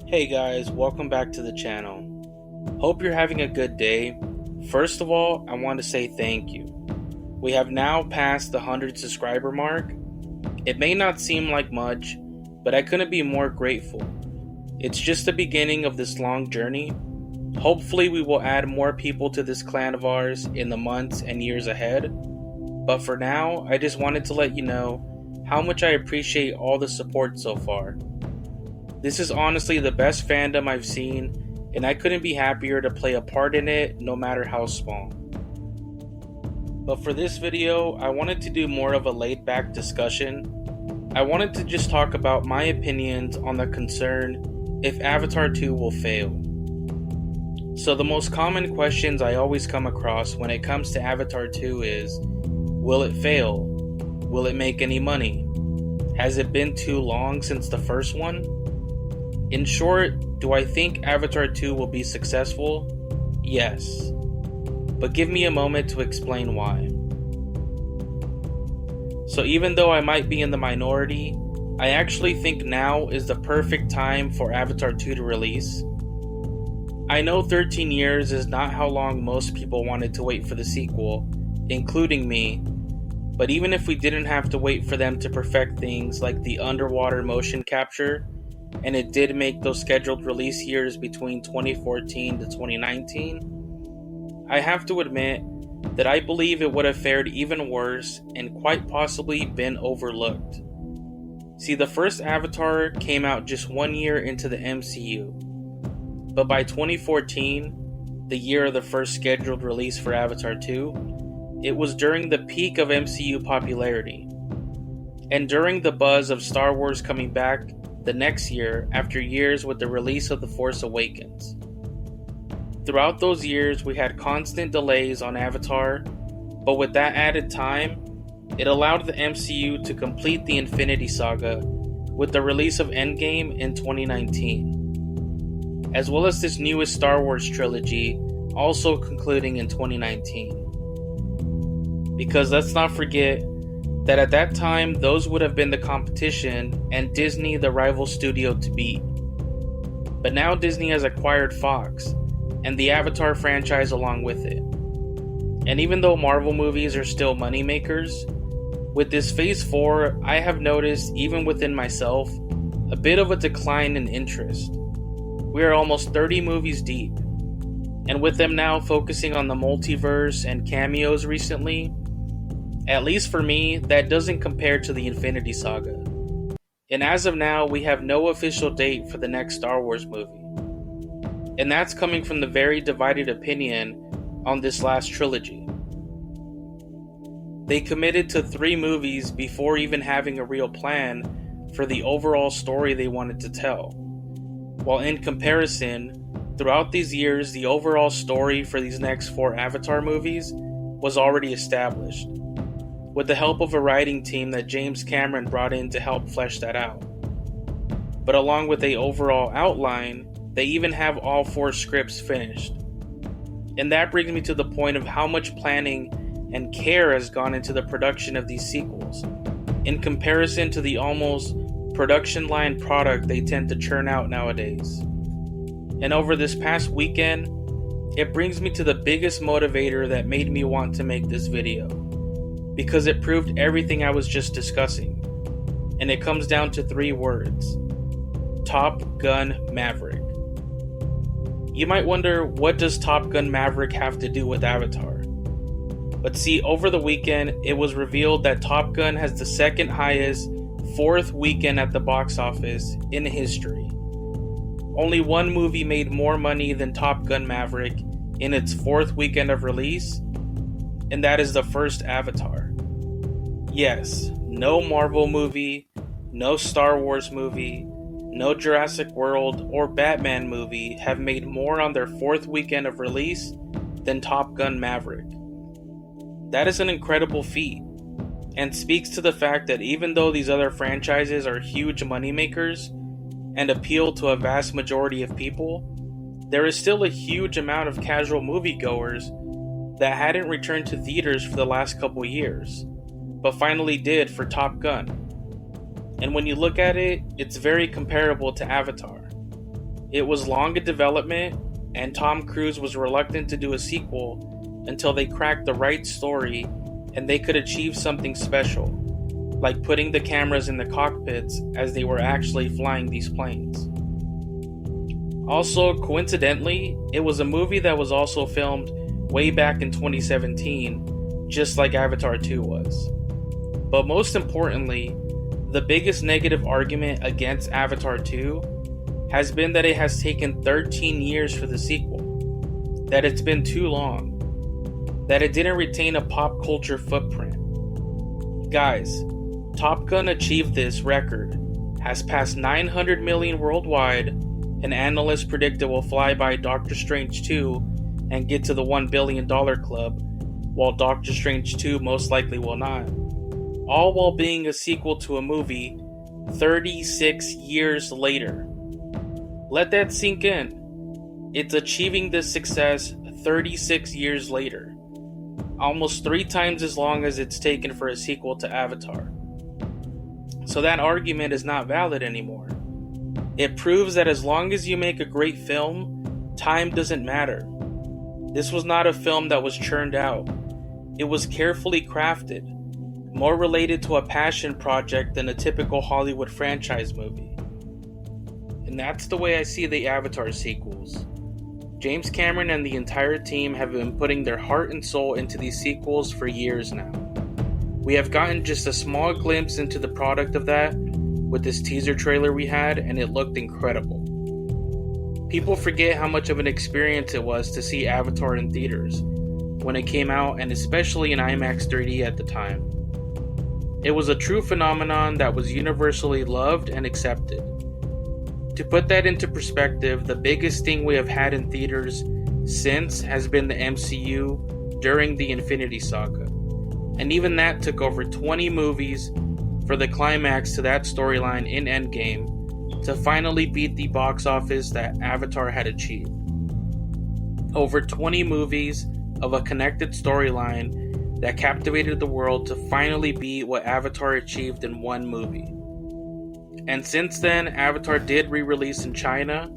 Hey guys, welcome back to the channel. Hope you're having a good day. First of all, I want to say thank you. We have now passed the 100 subscriber mark. It may not seem like much, but I couldn't be more grateful. It's just the beginning of this long journey. Hopefully we will add more people to this clan of ours in the months and years ahead. But for now, I just wanted to let you know how much I appreciate all the support so far. This is honestly the best fandom I've seen, and I couldn't be happier to play a part in it, no matter how small. But for this video, I wanted to do more of a laid-back discussion. I wanted to just talk about my opinions on the concern if Avatar 2 will fail. So the most common questions I always come across when it comes to Avatar 2 is, will it fail? Will it make any money? Has it been too long since the first one? In short, do I think Avatar 2 will be successful? Yes. But give me a moment to explain why. So even though I might be in the minority, I actually think now is the perfect time for Avatar 2 to release. I know 13 years is not how long most people wanted to wait for the sequel, including me, but even if we didn't have to wait for them to perfect things like the underwater motion capture, and it did make those scheduled release years between 2014 to 2019, I have to admit that I believe it would have fared even worse and quite possibly been overlooked. See, the first Avatar came out just 1 year into the MCU, but by 2014, the year of the first scheduled release for Avatar 2, it was during the peak of MCU popularity, and during the buzz of Star Wars coming back the next year after years with the release of The Force Awakens. Throughout those years, we had constant delays on Avatar, but with that added time, it allowed the MCU to complete the Infinity Saga with the release of Endgame in 2019, as well as this newest Star Wars trilogy also concluding in 2019. Because let's not forget that at that time, those would have been the competition and Disney the rival studio to beat. But now Disney has acquired Fox and the Avatar franchise along with it. And even though Marvel movies are still moneymakers, with this Phase 4, I have noticed, even within myself, a bit of a decline in interest. We are almost 30 movies deep, and with them now focusing on the multiverse and cameos recently, at least for me, that doesn't compare to the Infinity Saga. And as of now, we have no official date for the next Star Wars movie. And that's coming from the very divided opinion on this last trilogy. They committed to 3 movies before even having a real plan for the overall story they wanted to tell. While in comparison, throughout these years, the overall story for these next 4 Avatar movies was already established, with the help of a writing team that James Cameron brought in to help flesh that out. But along with the overall outline, they even have all 4 scripts finished. And that brings me to the point of how much planning and care has gone into the production of these sequels, in comparison to the almost production line product they tend to churn out nowadays. And over this past weekend, it brings me to the biggest motivator that made me want to make this video, because it proved everything I was just discussing. And it comes down to 3 words: Top Gun Maverick. You might wonder, what does Top Gun Maverick have to do with Avatar? But see, over the weekend, it was revealed that Top Gun has the second highest 4th weekend at the box office in history. Only one movie made more money than Top Gun Maverick in its 4th weekend of release, and that is the first Avatar. Yes, no Marvel movie, no Star Wars movie, no Jurassic World or Batman movie have made more on their 4th weekend of release than Top Gun Maverick. That is an incredible feat, and speaks to the fact that even though these other franchises are huge moneymakers and appeal to a vast majority of people, there is still a huge amount of casual moviegoers that hadn't returned to theaters for the last couple years, but finally did for Top Gun. And when you look at it, it's very comparable to Avatar. It was long in development, and Tom Cruise was reluctant to do a sequel until they cracked the right story and they could achieve something special, like putting the cameras in the cockpits as they were actually flying these planes. Also, coincidentally, it was a movie that was also filmed way back in 2017, just like Avatar 2 was. But most importantly, the biggest negative argument against Avatar 2 has been that it has taken 13 years for the sequel, that it's been too long, that it didn't retain a pop culture footprint. Guys, Top Gun achieved this record, has passed 900 million worldwide, and analysts predict it will fly by Doctor Strange 2 and get to the $1 billion club, while Doctor Strange 2 most likely will not. All while being a sequel to a movie 36 years later. Let that sink in. It's achieving this success 36 years later. Almost 3 times as long as it's taken for a sequel to Avatar. So that argument is not valid anymore. It proves that as long as you make a great film, time doesn't matter. This was not a film that was churned out. It was carefully crafted, more related to a passion project than a typical Hollywood franchise movie. And that's the way I see the Avatar sequels. James Cameron and the entire team have been putting their heart and soul into these sequels for years now. We have gotten just a small glimpse into the product of that with this teaser trailer we had, and it looked incredible. People forget how much of an experience it was to see Avatar in theaters when it came out, and especially in IMAX 3D at the time. It was a true phenomenon that was universally loved and accepted. To put that into perspective, the biggest thing we have had in theaters since has been the MCU during the Infinity Saga. And even that took over 20 movies for the climax to that storyline in Endgame to finally beat the box office that Avatar had achieved. Over 20 movies of a connected storyline that captivated the world to finally beat what Avatar achieved in one movie. And since then, Avatar did re-release in China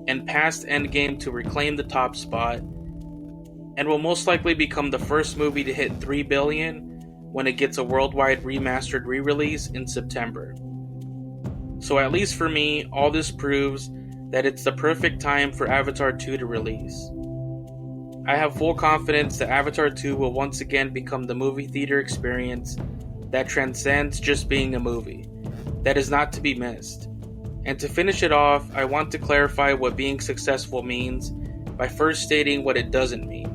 and passed Endgame to reclaim the top spot, and will most likely become the first movie to hit $3 billion when it gets a worldwide remastered re-release in September. So at least for me, all this proves that it's the perfect time for Avatar 2 to release. I have full confidence that Avatar 2 will once again become the movie theater experience that transcends just being a movie, that is not to be missed. And to finish it off, I want to clarify what being successful means by first stating what it doesn't mean.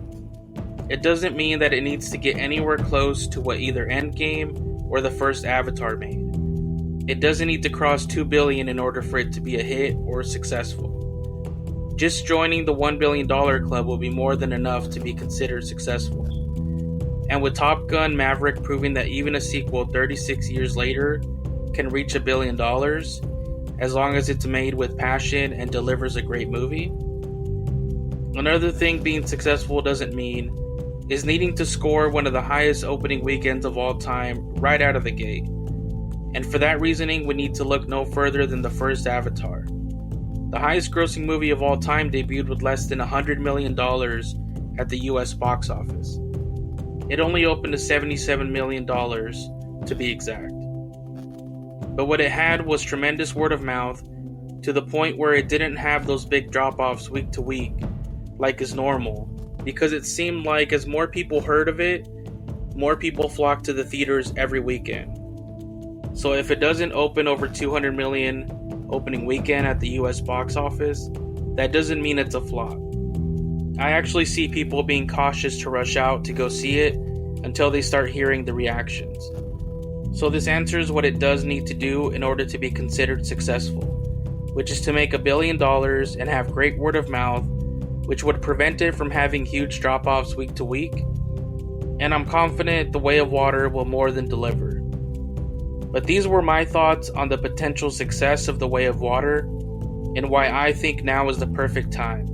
It doesn't mean that it needs to get anywhere close to what either Endgame or the first Avatar made. It doesn't need to cross $2 billion in order for it to be a hit or successful. Just joining the $1 billion club will be more than enough to be considered successful. And with Top Gun Maverick proving that even a sequel 36 years later can reach $1 billion, as long as it's made with passion and delivers a great movie. Another thing being successful doesn't mean is needing to score one of the highest opening weekends of all time right out of the gate. And for that reasoning, we need to look no further than the first Avatar. The highest grossing movie of all time debuted with less than $100 million at the US box office. It only opened to $77 million to be exact. But what it had was tremendous word of mouth, to the point where it didn't have those big drop-offs week to week like is normal, because it seemed like as more people heard of it, more people flocked to the theaters every weekend. So if it doesn't open over 200 million opening weekend at the US box office, that doesn't mean it's a flop. I actually see people being cautious to rush out to go see it until they start hearing the reactions. So this answers what it does need to do in order to be considered successful, which is to make $1 billion and have great word of mouth, which would prevent it from having huge drop-offs week to week. And I'm confident The Way of Water will more than deliver. But these were my thoughts on the potential success of The Way of Water and why I think now is the perfect time.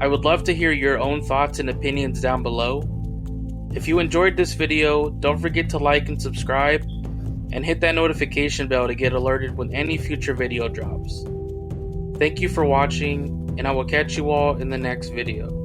I would love to hear your own thoughts and opinions down below. If you enjoyed this video, don't forget to like and subscribe, and hit that notification bell to get alerted when any future video drops. Thank you for watching, and I will catch you all in the next video.